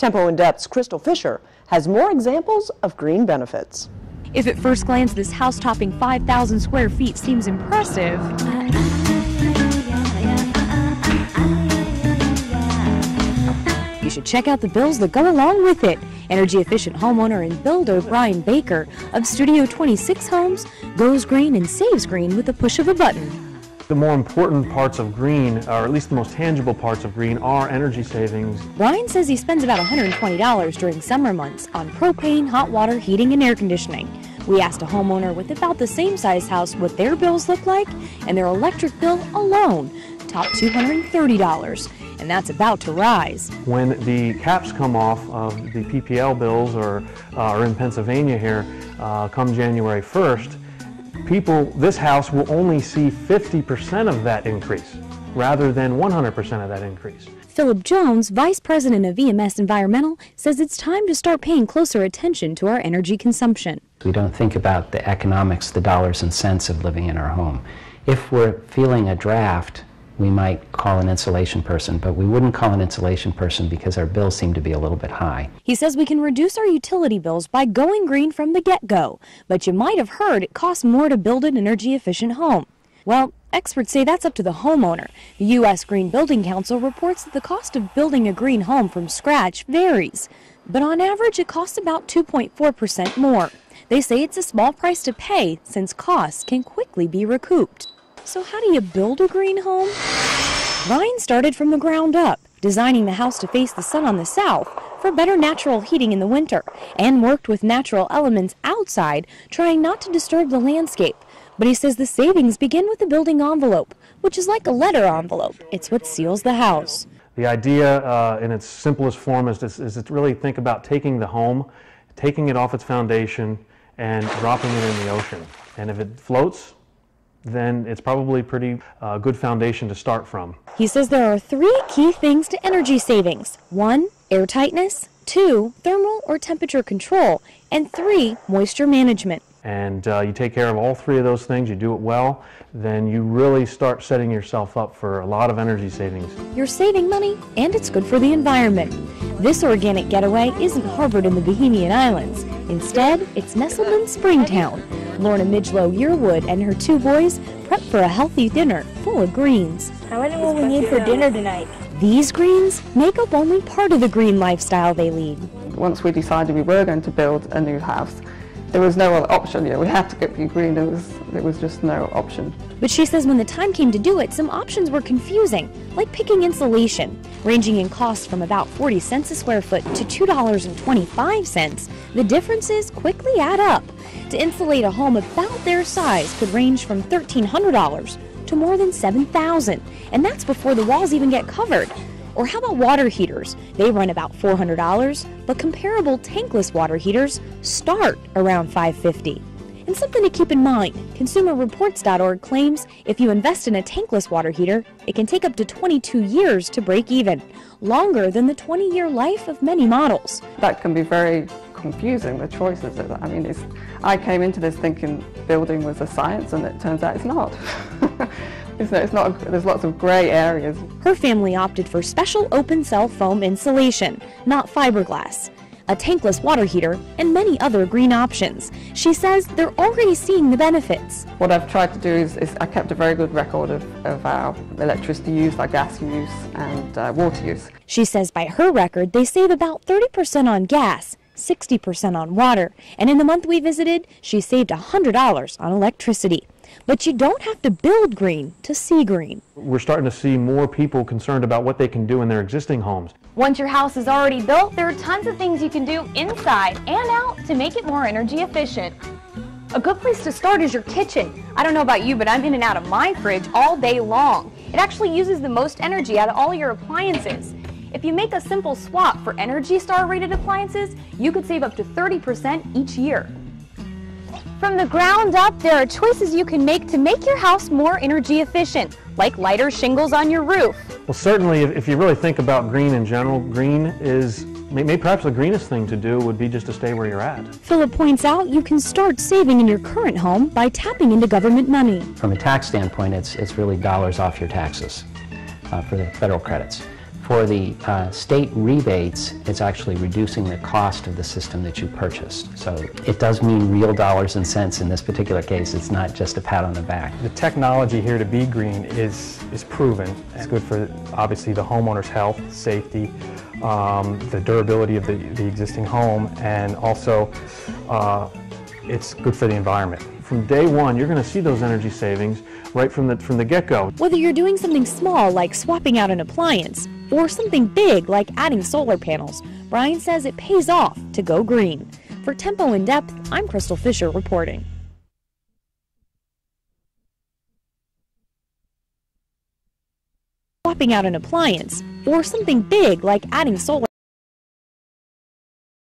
Tempo InDepth's Crystal Fisher has more examples of green benefits. If at first glance this house topping 5,000 square feet seems impressive, you should check out the bills that go along with it. Energy-efficient homeowner and builder Brian Baker of Studio 26 Homes goes green and saves green with the push of a button. The more important parts of green, or at least the most tangible parts of green, are energy savings. Brian says he spends about $120 during summer months on propane, hot water, heating, and air conditioning. We asked a homeowner with about the same size house what their bills look like, and their electric bill alone topped $230, and that's about to rise. When the caps come off of the PPL bills, or in Pennsylvania here, come January 1st, this house will only see 50% of that increase rather than 100% of that increase. Philip Jones, Vice President of EMS Environmental, says it's time to start paying closer attention to our energy consumption. We don't think about the economics, the dollars and cents of living in our home. If we're feeling a draft, we might call an insulation person, but we wouldn't call an insulation person because our bills seem to be a little bit high. He says we can reduce our utility bills by going green from the get-go, but you might have heard it costs more to build an energy-efficient home. Well, experts say that's up to the homeowner. The U.S. Green Building Council reports that the cost of building a green home from scratch varies, but on average it costs about 2.4% more. They say it's a small price to pay since costs can quickly be recouped. So how do you build a green home? Ryan started from the ground up, designing the house to face the sun on the south for better natural heating in the winter, and worked with natural elements outside, trying not to disturb the landscape. But he says the savings begin with the building envelope, which is like a letter envelope. It's what seals the house. The idea in its simplest form is to really think about taking the home, taking it off its foundation, and dropping it in the ocean. And if it floats, then it's probably a pretty good foundation to start from. He says there are 3 key things to energy savings. 1, airtightness. 2, thermal or temperature control. And 3, moisture management. And you take care of all 3 of those things, you do it well, then you really start setting yourself up for a lot of energy savings. You're saving money, and it's good for the environment. This organic getaway isn't harbored in the Bohemian Islands. Instead, it's nestled in Springtown. Lorna Midgelow Yearwood and her 2 boys prep for a healthy dinner full of greens. How many will we need for dinner tonight? These greens make up only part of the green lifestyle they lead. Once we decided we were going to build a new house, there was no other option. We had to get green. There was just no option. But she says when the time came to do it, some options were confusing, like picking insulation, ranging in cost from about 40 cents a square foot to $2.25. The differences quickly add up. To insulate a home about their size could range from $1,300 to more than $7,000, and that's before the walls even get covered. Or how about water heaters? They run about $400, but comparable tankless water heaters start around $550. And something to keep in mind, ConsumerReports.org claims if you invest in a tankless water heater, it can take up to 22 years to break even, longer than the 20-year life of many models. That can be very confusing, the choices. I came into this thinking building was a science, and it turns out it's not. It's not. There's lots of grey areas. Her family opted for special open cell foam insulation, not fiberglass, a tankless water heater, and many other green options. She says they're already seeing the benefits. What I've tried to do is I kept a very good record of our electricity use, our gas use, and water use. She says by her record, they save about 30% on gas, 60% on water, and in the month we visited, she saved $100 on electricity. But you don't have to build green to see green. We're starting to see more people concerned about what they can do in their existing homes. Once your house is already built, there are tons of things you can do inside and out to make it more energy efficient. A good place to start is your kitchen. I don't know about you, but I'm in and out of my fridge all day long. It actually uses the most energy out of all your appliances. If you make a simple swap for Energy Star rated appliances, you could save up to 30% each year. From the ground up, there are choices you can make to make your house more energy efficient, like lighter shingles on your roof. Well, certainly, if you really think about green in general, green is, maybe perhaps the greenest thing to do would be just to stay where you're at. Philip points out you can start saving in your current home by tapping into government money. From a tax standpoint, it's really dollars off your taxes for the federal credits. For the state rebates, it's actually reducing the cost of the system that you purchased. So it does mean real dollars and cents in this particular case. It's not just a pat on the back. The technology here to be green is proven. It's good for, obviously, the homeowner's health, safety, the durability of the existing home, and also it's good for the environment. From day one, you're going to see those energy savings right from the get-go. Whether you're doing something small like swapping out an appliance or something big like adding solar panels, Brian says it pays off to go green. For Tempo InDepth, I'm Crystal Fisher reporting. Swapping out an appliance or something big like adding solar